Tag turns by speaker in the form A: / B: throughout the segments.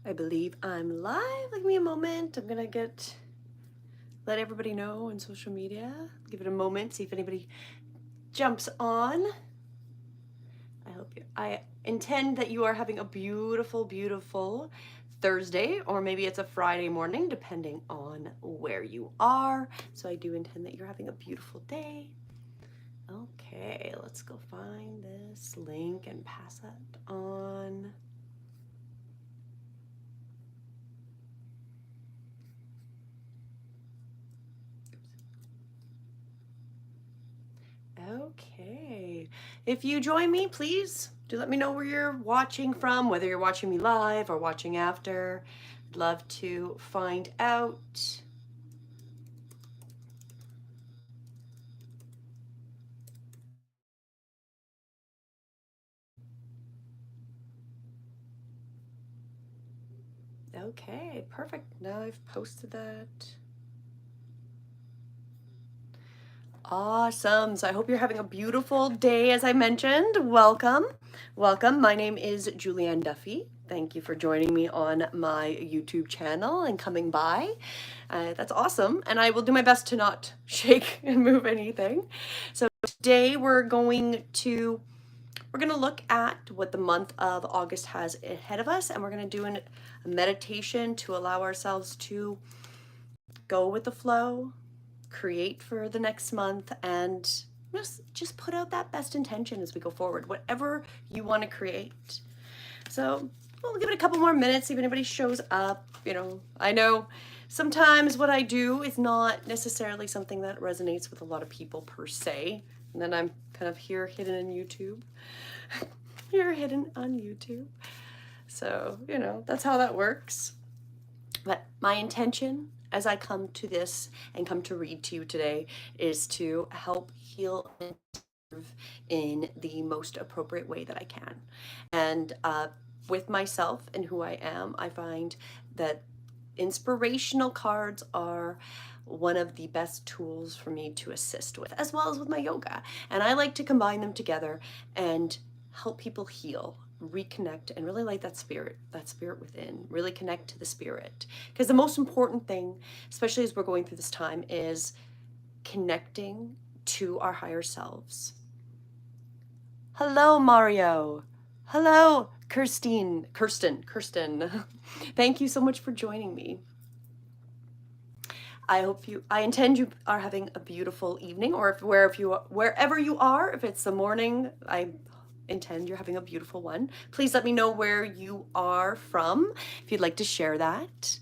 A: I believe I'm live. Give me a moment. I'm gonna let everybody know on social media. Give it a moment, see if anybody jumps on. I intend that you are having a beautiful, beautiful Thursday, or maybe it's a Friday morning, depending on where you are. So I do intend that you're having a beautiful day. Okay, let's go find this link and pass that on. Okay. If you join me, please do let me know where you're watching from, whether you're watching me live or watching after. I'd love to find out. Okay, perfect. Now I've posted that. Awesome. So I hope you're having a beautiful day, as I mentioned. Welcome. Welcome. My name is Julianne Duffy. Thank you for joining me on my YouTube channel and coming by. That's awesome. And I will do my best to not shake and move anything. So today we're going to look at what the month of August has ahead of us, and we're going to do a meditation to allow ourselves to go with the flow, create for the next month, and just put out that best intention as we go forward, whatever you want to create. So we'll give it a couple more minutes, see if anybody shows up. I know sometimes what I do is not necessarily something that resonates with a lot of people per se, and then I'm kind of here hidden in YouTube. Here hidden on YouTube. So, that's how that works. But my intention as I come to this and come to read to you today is to help heal and serve in the most appropriate way that I can. And with myself and who I am, I find that inspirational cards are one of the best tools for me to assist with, as well as with my yoga. And I like to combine them together and help people heal, reconnect, and really light that spirit within, really connect to the spirit. Because the most important thing, especially as we're going through this time, is connecting to our higher selves. Hello, Mario. Hello, Kirsten. Thank you so much for joining me. I intend you are having a beautiful evening, or wherever you are, if it's the morning, I intend you're having a beautiful one. Please let me know where you are from if you'd like to share that.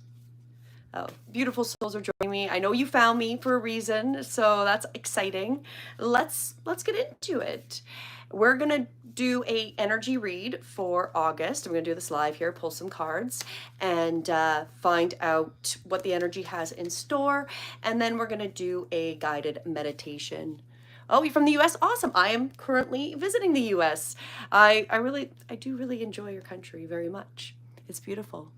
A: Oh, beautiful souls are joining me. I know you found me for a reason, so that's exciting. Let's get into it. We're gonna do a energy read for August. I'm gonna do this live here, pull some cards, and find out what the energy has in store. And then we're gonna do a guided meditation. Oh, you're from the US? Awesome. I am currently visiting the US. I do really enjoy your country very much. It's beautiful.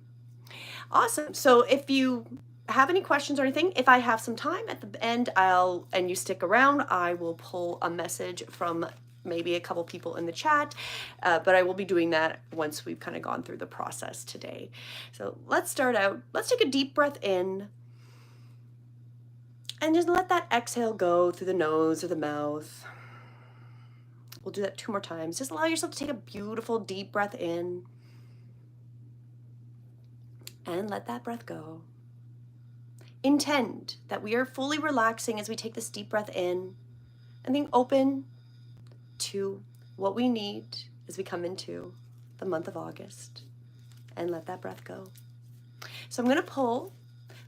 A: Awesome. So if you have any questions or anything, if I have some time at the end, and you stick around, I will pull a message from maybe a couple people in the chat, but I will be doing that once we've kind of gone through the process today. So let's start out. Let's take a deep breath in and just let that exhale go through the nose or the mouth. We'll do that 2 more times. Just allow yourself to take a beautiful deep breath in and let that breath go. Intend that we are fully relaxing as we take this deep breath in and being open to what we need as we come into the month of August, and let that breath go. So I'm going to pull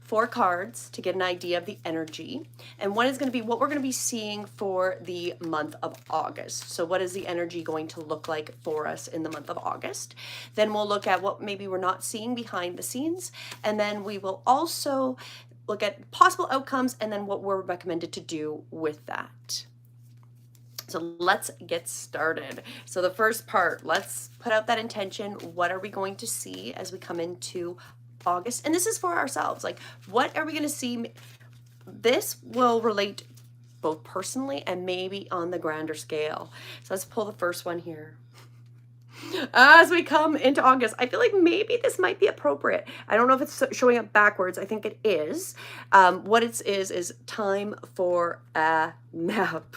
A: 4 cards to get an idea of the energy, and one is going to be what we're going to be seeing for the month of August. So what is the energy going to look like for us in the month of August? Then we'll look at what maybe we're not seeing behind the scenes, and then we will also look at possible outcomes and then what we're recommended to do with that. So let's get started. So the first part, let's put out that intention. What are we going to see as we come into August? And this is for ourselves. Like, what are we going to see? This will relate both personally and maybe on the grander scale. So let's pull the first one here. As we come into August, I feel like maybe this might be appropriate. I don't know if it's showing up backwards. I think it is. What it is time for a nap.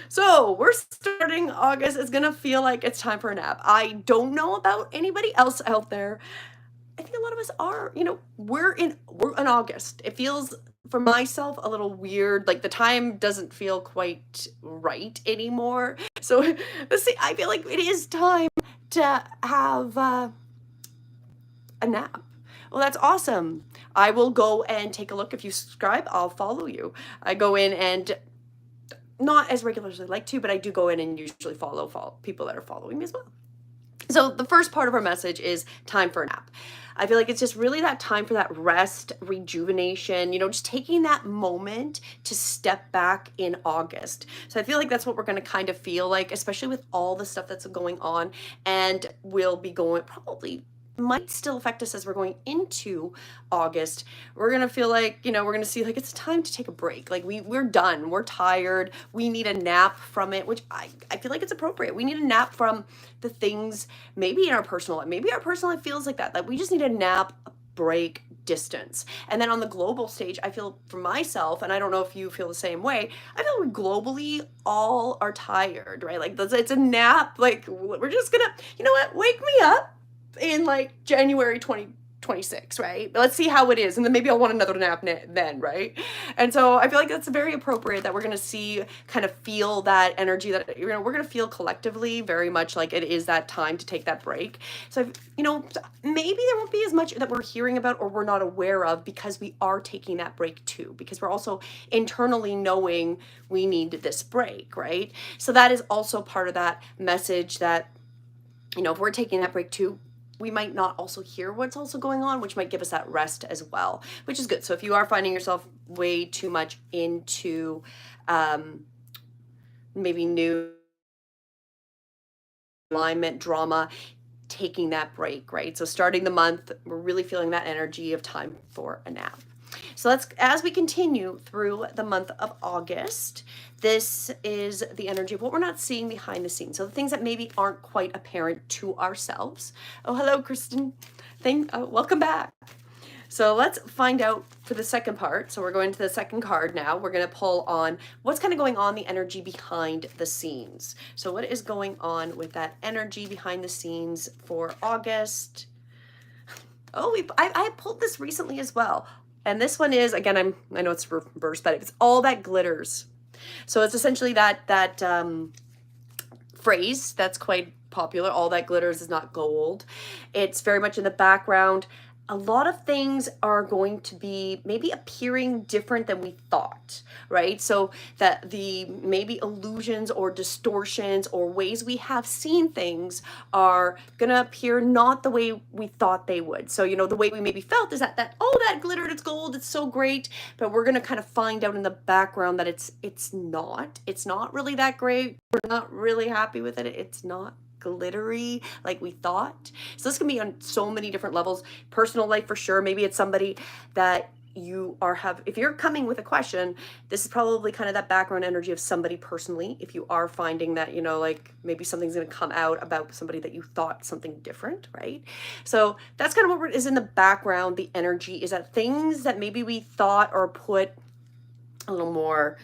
A: So we're starting August. It's gonna feel like it's time for a nap. I don't know about anybody else out there. I think a lot of us are, we're in August. It feels for myself a little weird. Like the time doesn't feel quite right anymore. So let's see, I feel like it is time to have a nap. Well, that's awesome. I will go and take a look. If you subscribe, I'll follow you. I go in and not as regularly as I like to, but I do go in and usually follow people that are following me as well. So the first part of our message is time for a nap. I feel like it's just really that time for that rest, rejuvenation, just taking that moment to step back in August. So I feel like that's what we're going to kind of feel like, especially with all the stuff that's going on, and will be going probably might still affect us as we're going into August. We're going to feel like, we're going to see like it's time to take a break. Like we're done. We're tired. We need a nap from it, which I feel like it's appropriate. We need a nap from the things maybe in our personal life. Maybe our personal life feels like that. Like we just need a nap, a break, distance. And then on the global stage, I feel for myself, and I don't know if you feel the same way, I feel we globally all are tired, right? Like it's a nap. Like we're just going to, you know what, wake me up in like January 2026, right? But let's see how it is. And then maybe I'll want another nap then, right? And so I feel like that's very appropriate that we're going to see, kind of feel that energy that, we're going to feel collectively very much like it is that time to take that break. So, maybe there won't be as much that we're hearing about or we're not aware of because we are taking that break too, because we're also internally knowing we need this break, right? So that is also part of that message that, if we're taking that break too, we might not also hear what's also going on, which might give us that rest as well, which is good. So if you are finding yourself way too much into maybe new alignment, drama, taking that break, right? So starting the month, we're really feeling that energy of time for a nap. So as we continue through the month of August, this is the energy of what we're not seeing behind the scenes. So the things that maybe aren't quite apparent to ourselves. Oh, hello, Kristen. Welcome back. So let's find out for the second part. So we're going to the second card now. We're going to pull on what's kind of going on, the energy behind the scenes. So what is going on with that energy behind the scenes for August? Oh, I pulled this recently as well. And this one is, again, I know it's reverse, but it's all that glitters. So it's essentially that phrase that's quite popular. All that glitters is not gold. It's very much in the background. A lot of things are going to be maybe appearing different than we thought, right? So that the maybe illusions or distortions or ways we have seen things are going to appear not the way we thought they would. So, the way we maybe felt is that oh, that glittered, it's gold, it's so great. But we're going to kind of find out in the background that it's not really that great. We're not really happy with it. It's not glittery like we thought. So this can be on so many different levels. Personal life for sure. Maybe it's somebody that you if you're coming with a question, this is probably kind of that background energy of somebody personally. If you are finding that, like maybe something's going to come out about somebody that you thought something different, right? So that's kind of what is in the background. The energy is that things that maybe we thought or put a little more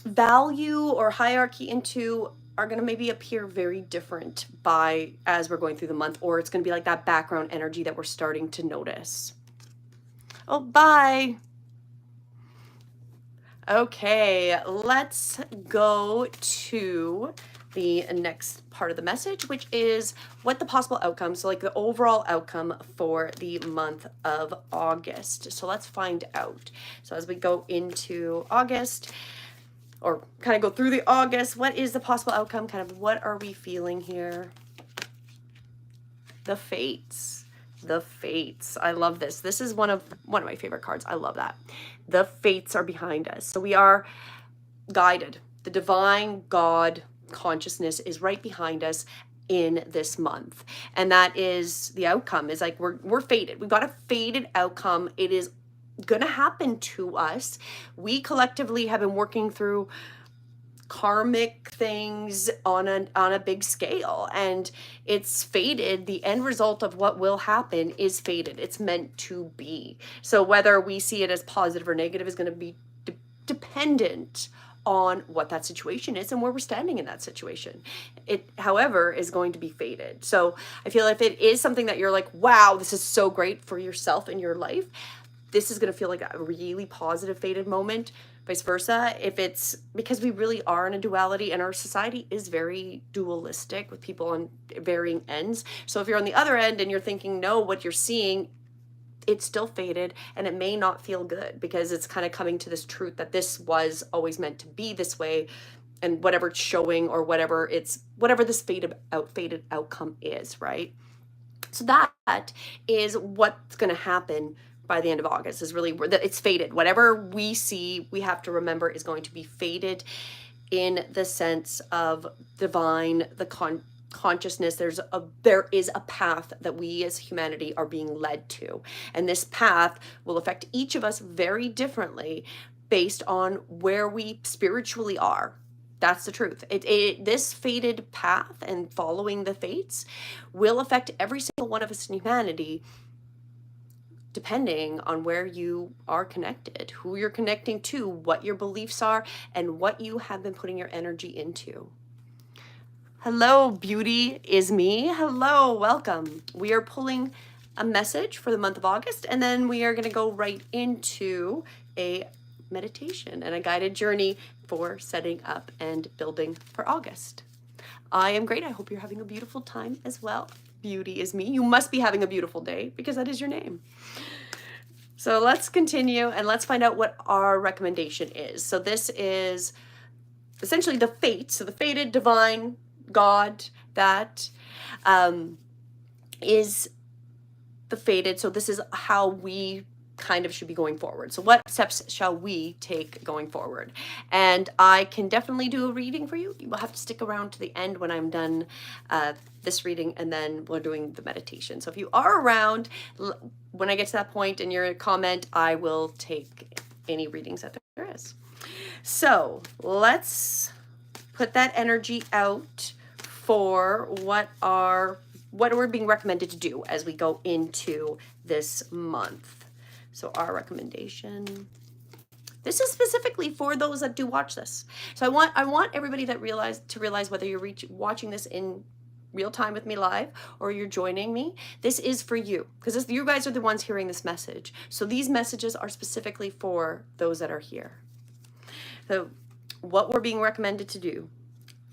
A: value or hierarchy into are going to maybe appear very different as we're going through the month, or it's going to be like that background energy that we're starting to notice. Oh, bye. Okay, let's go to the next part of the message, which is what the possible outcome, so like the overall outcome for the month of August. So let's find out. So as we go into August, or kind of go through the August, what is the possible outcome? Kind of what are we feeling here? The Fates. The Fates. I love this. This is one of my favorite cards. I love that. The Fates are behind us. So we are guided. The divine God consciousness is right behind us in this month. And that is the outcome, is like we're fated. We've got a fated outcome. It is going to happen to us. We collectively have been working through karmic things on a big scale, and it's fated. The end result of what will happen is fated. It's meant to be. So whether we see it as positive or negative is going to be dependent on what that situation is and where we're standing in that situation. It, however, is going to be fated. So I feel if it is something that you're like, wow, this is so great for yourself and your life, this is going to feel like a really positive fated moment. Vice versa, if it's because we really are in a duality, and our society is very dualistic with people on varying ends. So if you're on the other end and you're thinking, no, what you're seeing, it's still fated, and it may not feel good because it's kind of coming to this truth that this was always meant to be this way, and whatever it's showing, or whatever this fated outcome is, right? So that is what's going to happen by the end of August, is really where it's fated. Whatever we see, we have to remember is going to be fated in the sense of divine, the consciousness. There is a path that we as humanity are being led to, and this path will affect each of us very differently based on where we spiritually are. That's the truth. This fated path and following the fates will affect every single one of us in humanity, depending on where you are connected, who you're connecting to, what your beliefs are, and what you have been putting your energy into. Hello, beauty is me. Hello, welcome. We are pulling a message for the month of August, and then we are going to go right into a meditation and a guided journey for setting up and building for August. I am great. I hope you're having a beautiful time as well. Beauty is me. You must be having a beautiful day because that is your name. So let's continue and let's find out what our recommendation is. So this is essentially the fate. So the fated, divine, God, that is the fated. So this is how we kind of should be going forward. So what steps shall we take going forward? And I can definitely do a reading for you. You will have to stick around to the end when I'm done this reading, and then we're doing the meditation. So if you are around, when I get to that point and you're a comment, I will take any readings that there is. So let's put that energy out for what we're being recommended to do as we go into this month. So our recommendation, this is specifically for those that do watch this. So I want everybody to realize whether you're watching this in real time with me live or you're joining me, this is for you, because you guys are the ones hearing this message. So these messages are specifically for those that are here. So what we're being recommended to do,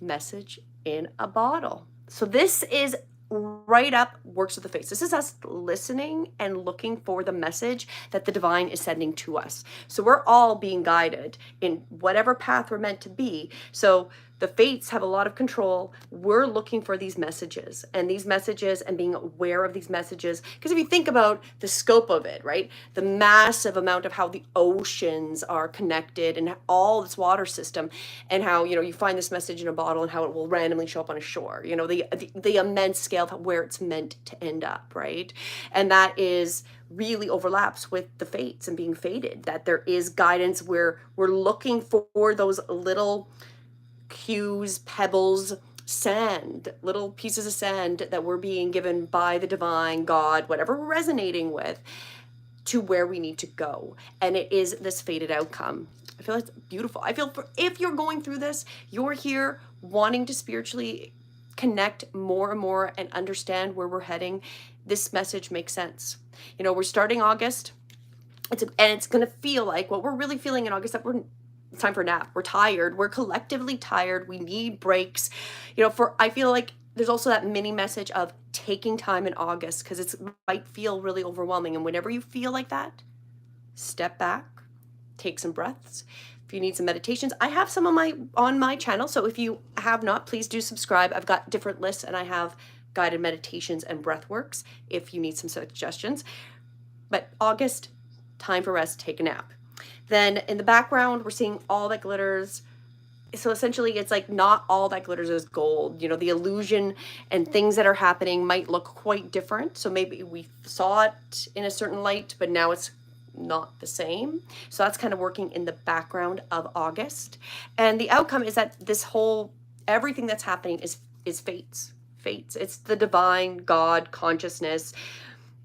A: message in a bottle. So this is right up works with the face. This is us listening and looking for the message that the divine is sending to us. So we're all being guided in whatever path we're meant to be. So the fates have a lot of control. We're looking for these messages and being aware of these messages. Because if you think about the scope of it, right? The massive amount of how the oceans are connected and all this water system, and how, you find this message in a bottle and how it will randomly show up on a shore, the immense scale of where it's meant to end up, right? And that is really overlaps with the fates and being fated, that there is guidance where we're looking for those little cues, pebbles, sand, little pieces of sand that we're being given by the divine, God, whatever we're resonating with, to where we need to go. And it is this fated outcome. I feel it's beautiful. I feel if you're going through this, you're here wanting to spiritually connect more and more and understand where we're heading, this message makes sense. We're starting August. It's going to feel like what we're really feeling in August, that it's time for a nap. We're tired. We're collectively tired. We need breaks. I feel like there's also that mini message of taking time in August, because it might feel really overwhelming. And whenever you feel like that, step back, take some breaths. If you need some meditations, I have some on my channel. So if you have not, please do subscribe. I've got different lists, and I have guided meditations and breath works if you need some suggestions. But August, time for rest, take a nap. Then in the background, we're seeing all that glitters. So essentially, it's like not all that glitters is gold. The illusion and things that are happening might look quite different. So maybe we saw it in a certain light, but now it's not the same. So that's kind of working in the background of August. And the outcome is that this whole, everything that's happening is fates. It's the divine, God, consciousness,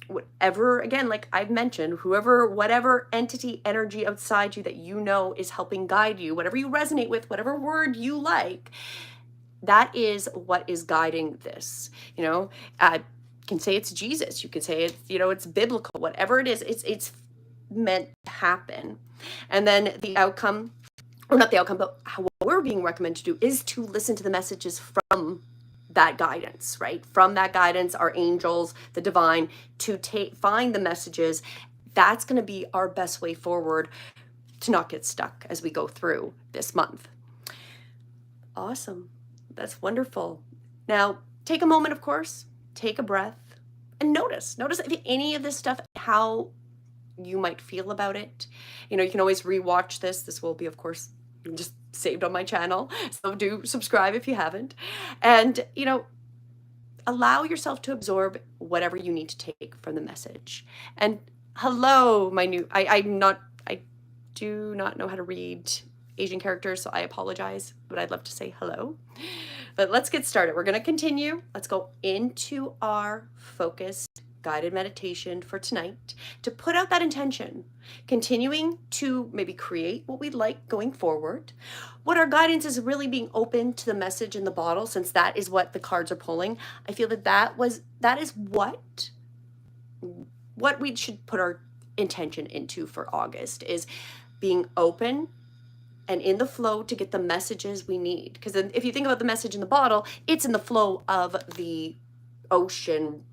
A: whatever, again, like I've mentioned, whatever entity, energy outside you that you know is helping guide you, whatever you resonate with, whatever word you like, that is what is guiding this. You can say it's Jesus, you can say it's, it's biblical, whatever it is, it's meant to happen. And then the outcome, or not the outcome, but what we're being recommended to do is to listen to the messages from that guidance, right? From that guidance, our angels, the divine, to find the messages. That's going to be our best way forward to not get stuck as we go through this month. Awesome. That's wonderful. Now, take a moment, of course, take a breath, and notice if any of this stuff, how you might feel about it. You can always rewatch this. This will be, of course, just saved on my channel. So do subscribe if you haven't. And, allow yourself to absorb whatever you need to take from the message. And hello, my new, I do not know how to read Asian characters, so I apologize, but I'd love to say hello. But let's get started. We're going to continue. Let's go into our focused guided meditation for tonight to put out that intention, continuing to maybe create what we'd like going forward. What our guidance is really being open to the message in the bottle, since that is what the cards are pulling. I feel that is what we should put our intention into for August, is being open and in the flow to get the messages we need. Because if you think about the message in the bottle, it's in the flow of the ocean,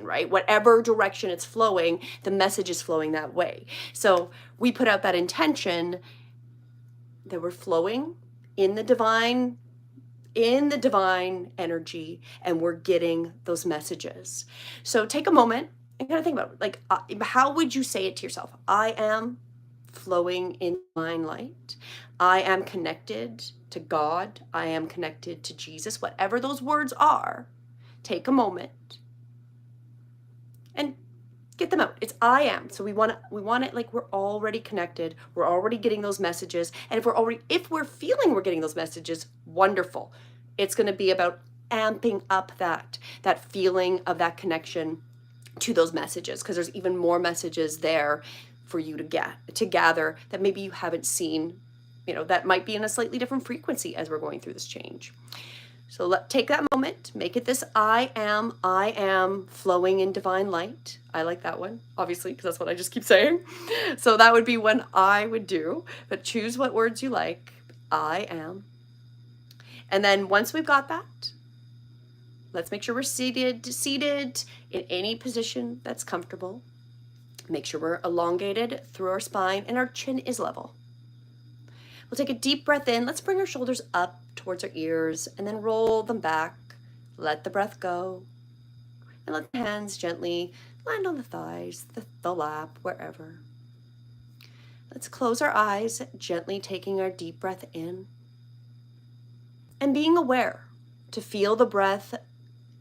A: right? Whatever direction it's flowing, the message is flowing that way. So we put out that intention that we're flowing in the divine energy, and we're getting those messages. So take a moment and kind of think about it. How would you say it to yourself? I am flowing in divine light. I am connected to God. I am connected to Jesus. Whatever those words are, take a moment and get them out. It's I am. So we want it like we're already connected. We're already getting those messages. And if we're feeling we're getting those messages, wonderful. It's going to be about amping up that feeling of that connection to those messages, because there's even more messages there for you to gather that maybe you haven't seen, that might be in a slightly different frequency as we're going through this change. So take that moment, make it this I am flowing in divine light. I like that one, obviously, because that's what I just keep saying. So that would be one I would do, but choose what words you like. I am. And then once we've got that, let's make sure we're seated in any position that's comfortable. Make sure we're elongated through our spine and our chin is level. We'll take a deep breath in. Let's bring our shoulders up towards our ears and then roll them back. Let the breath go. And let the hands gently land on the thighs, the lap, wherever. Let's close our eyes, gently taking our deep breath in. And being aware to feel the breath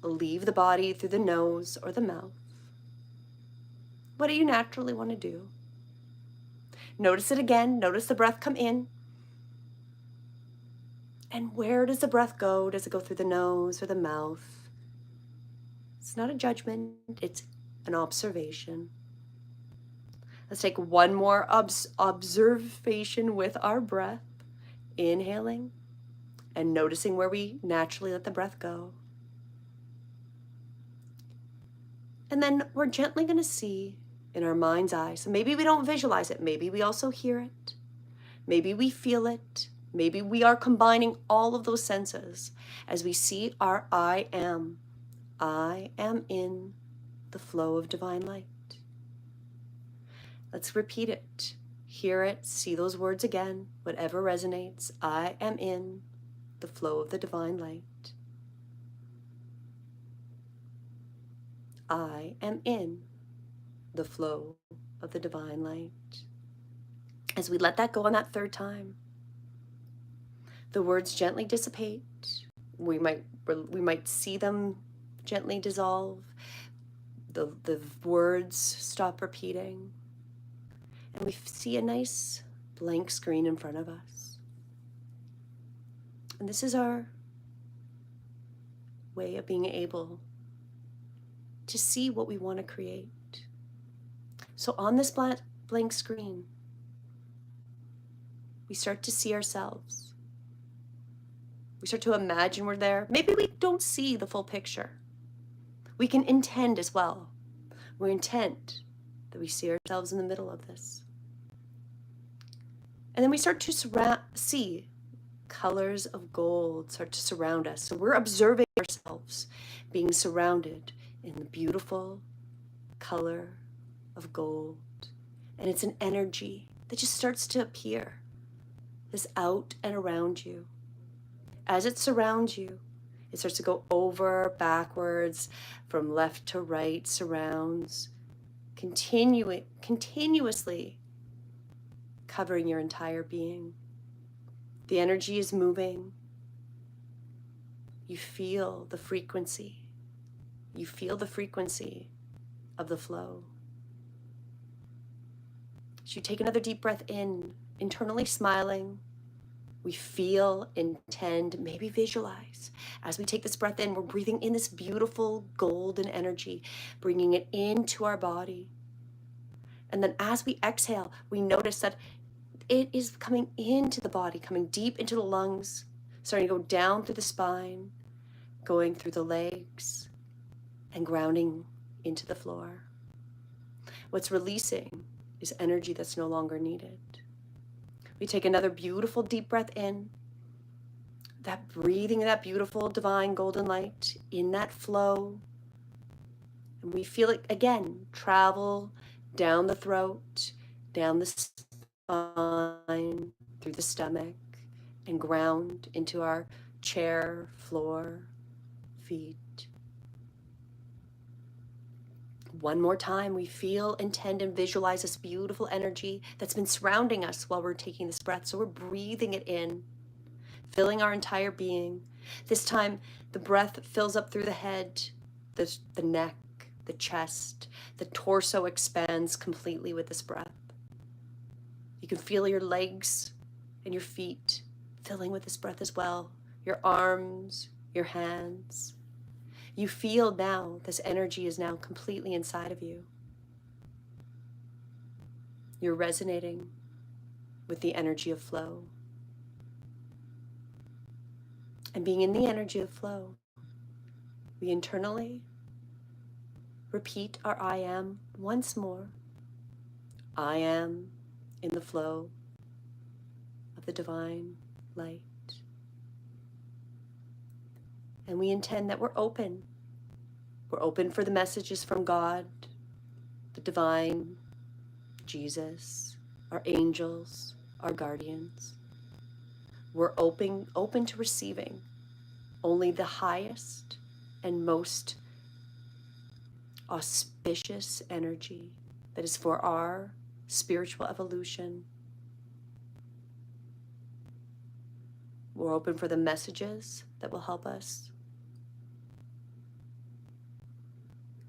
A: leave the body through the nose or the mouth. What do you naturally want to do? Notice it again. Notice the breath come in. And where does the breath go? Does it go through the nose or the mouth? It's not a judgment. It's an observation. Let's take one more observation with our breath. Inhaling and noticing where we naturally let the breath go. And then we're gently going to see in our mind's eye. So maybe we don't visualize it. Maybe we also hear it. Maybe we feel it. Maybe we are combining all of those senses as we see our I am. I am in the flow of divine light. Let's repeat it. Hear it. See those words again. Whatever resonates. I am in the flow of the divine light. I am in the flow of the divine light. As we let that go on that third time, the words gently dissipate. We might see them gently dissolve. The words stop repeating. And we see a nice blank screen in front of us. And this is our way of being able to see what we want to create. So on this blank screen, we start to see ourselves. We start to imagine we're there. Maybe we don't see the full picture. We can intend as well. We intend that we see ourselves in the middle of this. And then we start to see colors of gold start to surround us. So we're observing ourselves being surrounded in the beautiful color of gold. And it's an energy that just starts to appear, this out and around you. As it surrounds you, it starts to go over, backwards, from left to right, surrounds, continuously covering your entire being. The energy is moving. You feel the frequency. You feel the frequency of the flow. So you take another deep breath in, internally smiling. We feel, intend, maybe visualize. As we take this breath in, we're breathing in this beautiful golden energy, bringing it into our body. And then as we exhale, we notice that it is coming into the body, coming deep into the lungs, starting to go down through the spine, going through the legs, and grounding into the floor. What's releasing is energy that's no longer needed. We take another beautiful deep breath in, that breathing that beautiful divine golden light in that flow. And we feel it again travel down the throat, down the spine, through the stomach, and ground into our chair, floor, feet. One more time, we feel, intend, and visualize this beautiful energy that's been surrounding us while we're taking this breath. So we're breathing it in, filling our entire being. This time, the breath fills up through the head, the neck, the chest. The torso expands completely with this breath. You can feel your legs and your feet filling with this breath as well. Your arms, your hands. You feel now this energy is now completely inside of you. You're resonating with the energy of flow. And being in the energy of flow, we internally repeat our I am once more. I am in the flow of the divine light. And we intend that we're open. We're open for the messages from God, the divine, Jesus, our angels, our guardians. We're open to receiving only the highest and most auspicious energy that is for our spiritual evolution. We're open for the messages that will help us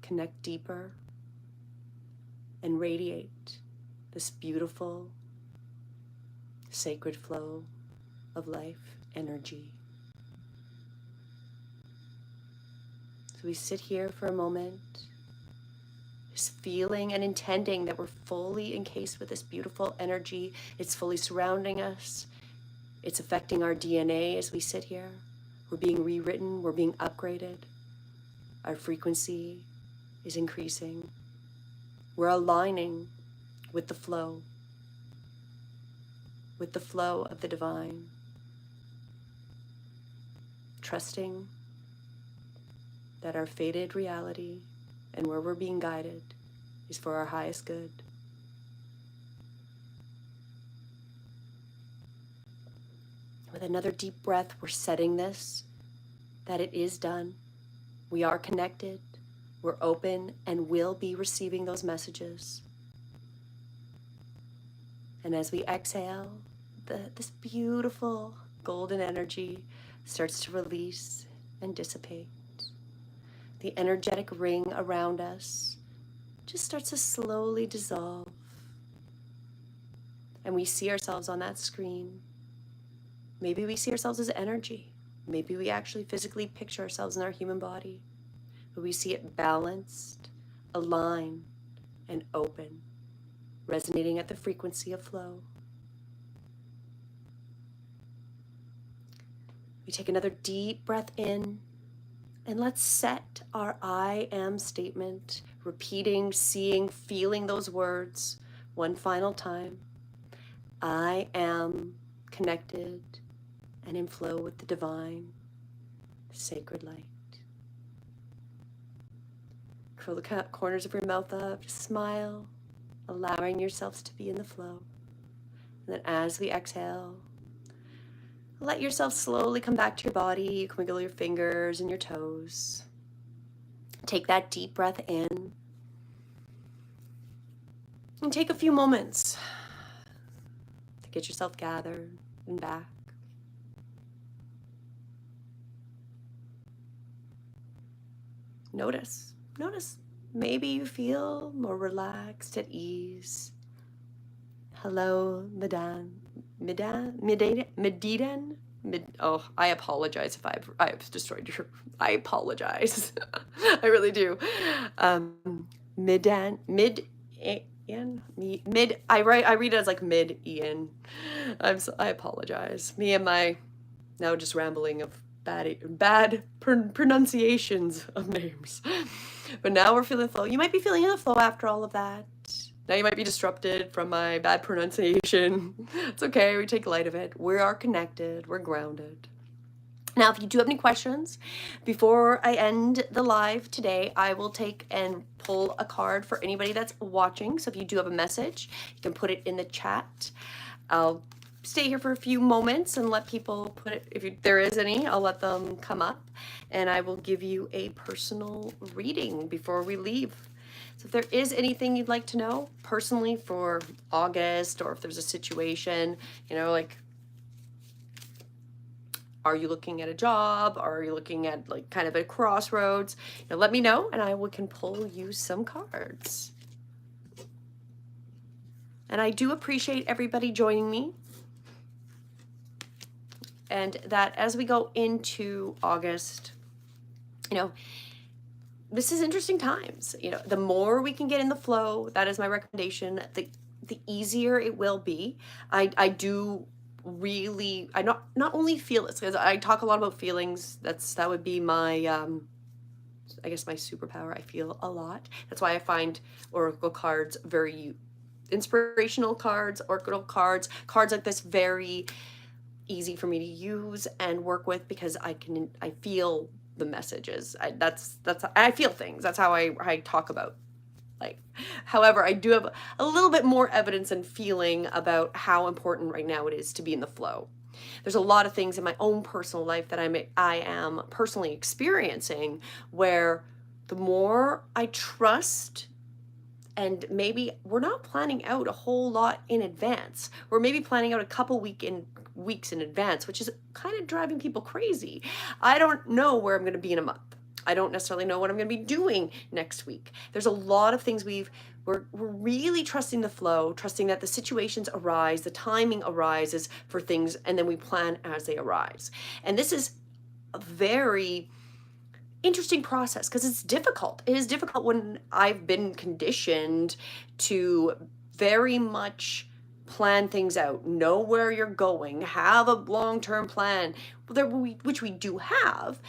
A: connect deeper and radiate this beautiful, sacred flow of life energy. So we sit here for a moment, just feeling and intending that we're fully encased with this beautiful energy. It's fully surrounding us. It's affecting our DNA as we sit here. We're being rewritten. We're being upgraded. Our frequency is increasing. We're aligning with the flow of the divine. Trusting that our fated reality and where we're being guided is for our highest good. With another deep breath, we're setting this, that it is done. We are connected. We're open and will be receiving those messages. And as we exhale, this beautiful golden energy starts to release and dissipate. The energetic ring around us just starts to slowly dissolve. and we see ourselves on that screen. Maybe we see ourselves as energy. Maybe we actually physically picture ourselves in our human body, but we see it balanced, aligned, and open, resonating at the frequency of flow. We take another deep breath in, and let's set our I am statement, repeating, seeing, feeling those words one final time. I am connected and in flow with the divine, sacred light. Curl the corners of your mouth up, just smile, allowing yourselves to be in the flow. And then as we exhale, let yourself slowly come back to your body. You can wiggle your fingers and your toes. Take that deep breath in. And take a few moments to get yourself gathered and back. Notice. Maybe you feel more relaxed, at ease. Hello, I apologize if I've destroyed your. I apologize. I really do. I read it as like mid Ian. I apologize. Me and my now just rambling of bad pronunciations of names. But now we're feeling the flow. You might be feeling the flow after all of that. Now you might be disrupted from my bad pronunciation. It's okay, we take light of it. We are connected, we're grounded. Now, if you do have any questions, before I end the live today, I will take and pull a card for anybody that's watching. So if you do have a message, you can put it in the chat. I'll stay here for a few moments and let people put it, if there is any, I'll let them come up, and I will give you a personal reading before we leave. So if there is anything you'd like to know personally for August, or if there's a situation, like, are you looking at a job? Are you looking at like kind of a crossroads? Let me know and I can pull you some cards. And I do appreciate everybody joining me. And that as we go into August, this is interesting times. The more we can get in the flow, that is my recommendation, the easier it will be. I do really, I not only feel this, because I talk a lot about feelings. That would be my, I guess my superpower. I feel a lot. That's why I find oracle cards very inspirational cards, oracle cards like this very easy for me to use and work with, because I feel the messages. I feel things. That's how I talk about life. However, I do have a little bit more evidence and feeling about how important right now it is to be in the flow. There's a lot of things in my own personal life that I am personally experiencing where the more I trust, and maybe we're not planning out a whole lot in advance. We're maybe planning out a couple weeks in advance, which is kind of driving people crazy. I don't know where I'm going to be in a month. I don't necessarily know what I'm going to be doing next week. There's a lot of things we're really trusting the flow, trusting that the situations arise, the timing arises for things, and then we plan as they arise. And this is a very interesting process because it's difficult. It is difficult when I've been conditioned to very much plan things out, know where you're going, have a long-term plan, which we do have.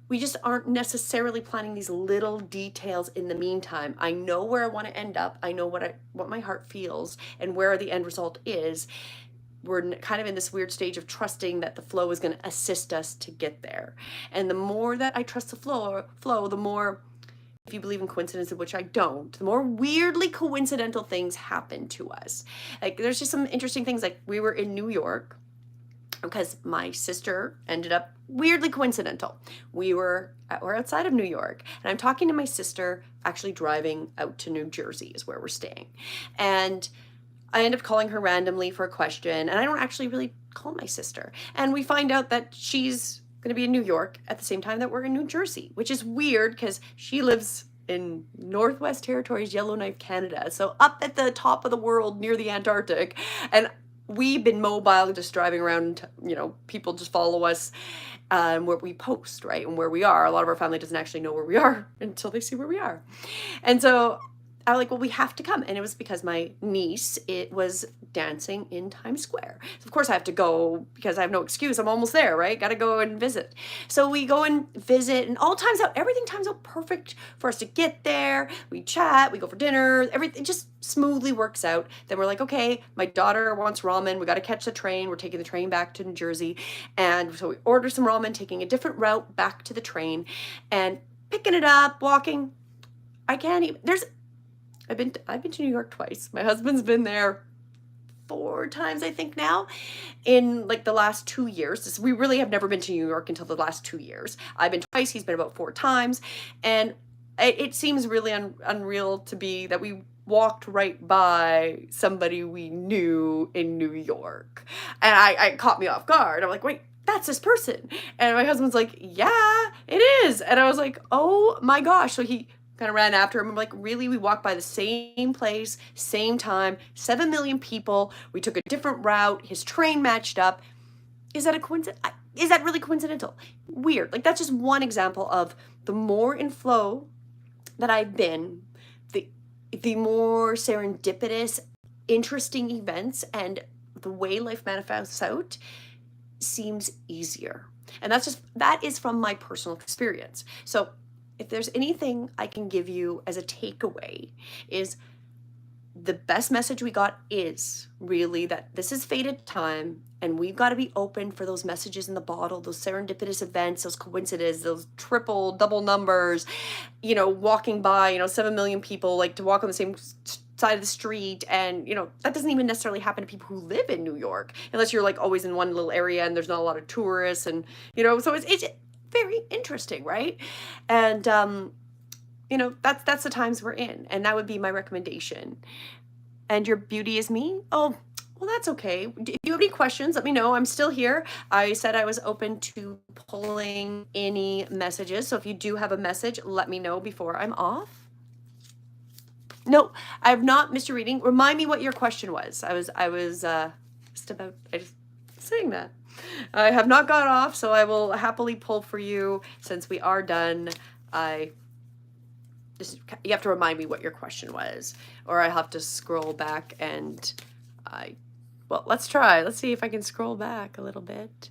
A: We just aren't necessarily planning these little details in the meantime. I know where I want to end up. I know what my heart feels and where the end result is. We're kind of in this weird stage of trusting that the flow is going to assist us to get there. And the more that I trust the flow, the more, if you believe in coincidence, which I don't, the more weirdly coincidental things happen to us. Like there's just some interesting things. Like we were in New York because my sister ended up weirdly coincidental. We're outside of New York, and I'm talking to my sister, actually driving out to New Jersey is where we're staying. And I end up calling her randomly for a question, and I don't actually really call my sister. And we find out that she's going to be in New York at the same time that we're in New Jersey, which is weird because she lives in Northwest Territories, Yellowknife, Canada. So up at the top of the world near the Antarctic. And we've been mobile, just driving around, you know, people just follow us where we post, right? And where we are. A lot of our family doesn't actually know where we are until they see where we are. And so I was like, well, we have to come. And it was because my niece, it was dancing in Times Square. So of course I have to go because I have no excuse. I'm almost there, right? Got to go and visit. So we go and visit, and all times out, everything times out perfect for us to get there. We chat, we go for dinner, everything just smoothly works out. Then we're like, okay, my daughter wants ramen. We got to catch the train. We're taking the train back to New Jersey. And so we order some ramen, taking a different route back to the train and picking it up, walking. I can't even, I've been to New York twice. My husband's been there 4 times, I think now, in like the last 2 years. We really have never been to New York until the last 2 years. I've been twice. He's been about 4 times. And it seems really unreal to be that we walked right by somebody we knew in New York. And I caught me off guard. I'm like, wait, that's this person. And my husband's like, yeah, it is. And I was like, oh my gosh. So he kind of ran after him. I'm like, really? We walked by the same place, same time, 7 million people. We took a different route. His train matched up. Is that a coincidence? Is that really coincidental? Weird. Like, that's just one example of the more in flow that I've been, the more serendipitous, interesting events and the way life manifests out seems easier. And that is from my personal experience. So if there's anything I can give you as a takeaway, is the best message we got is really that this is fated time, and we've got to be open for those messages in the bottle, those serendipitous events, those coincidences, those triple, double numbers, you know, walking by, you know, 7 million people, like to walk on the same side of the street. And, you know, that doesn't even necessarily happen to people who live in New York, unless you're like always in one little area and there's not a lot of tourists. And, you know, so it's very interesting, right? And you know, that's the times we're in, and that would be my recommendation. And your beauty is me? Oh, well, that's okay. If you have any questions, let me know. I'm still here. I said I was open to pulling any messages, so if you do have a message, let me know before I'm off. No, I have not missed your reading. Remind me what your question was. I was just saying that. I have not got off, so I will happily pull for you you are done. You have to remind me what your question was, or I have to scroll back and well, let's try. Let's see if I can scroll back a little bit.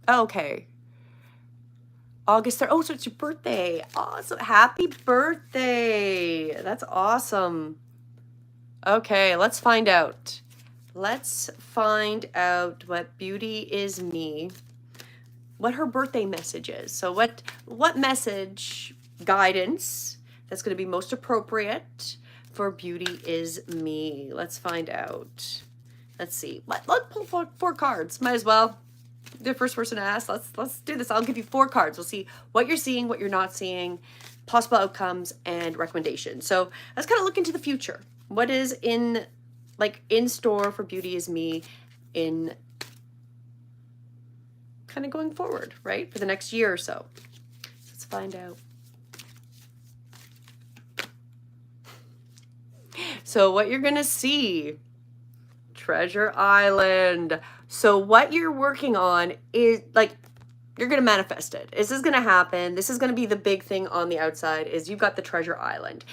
A: Okay. August 3rd. Oh, so it's your birthday. Awesome. Happy birthday. That's awesome. Okay, let's find out. Let's find out what beauty is me, what her birthday message is. So what message, guidance that's going to be most appropriate for beauty is me. Let's find out. Let's see. Let's pull 4 cards. Might as well. The first person to ask. Let's do this. I'll give you 4 cards. We'll see what you're seeing, what you're not seeing, possible outcomes, and recommendations. So let's kind of look into the future. What is in store for beauty is me in kind of going forward, right? For the next year or so. Let's find out. So what you're going to see, Treasure Island. So what you're working on is you're going to manifest it. This is going to happen. This is going to be the big thing on the outside is you've got the Treasure Island.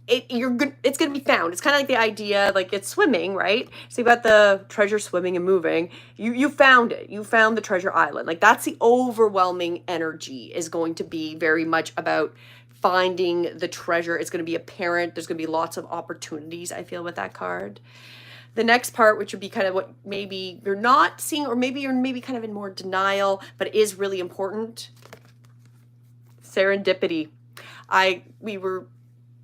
A: It's going to be found. It's kind of like the idea, it's swimming, right? So you've got the treasure swimming and moving. You found it. You found the Treasure Island. That's the overwhelming energy is going to be very much about finding the treasure. It's going to be apparent. There's going to be lots of opportunities, I feel, with that card. The next part, which would be kind of what maybe you're not seeing, or maybe you're kind of in more denial, but it is really important. Serendipity. I've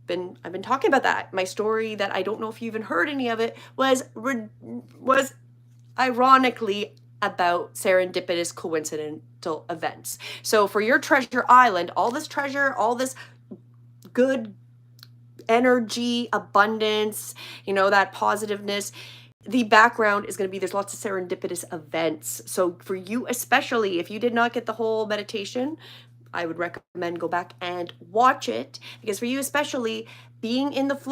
A: been talking about that. My story that I don't know if you even heard any of it was ironically about serendipitous coincidental events. So for your Treasure Island, all this treasure, all this good energy, abundance, that positiveness, the background is going to be there's lots of serendipitous events. So for you, especially if you did not get the whole meditation, I would recommend go back and watch it, because for you especially, being in the flow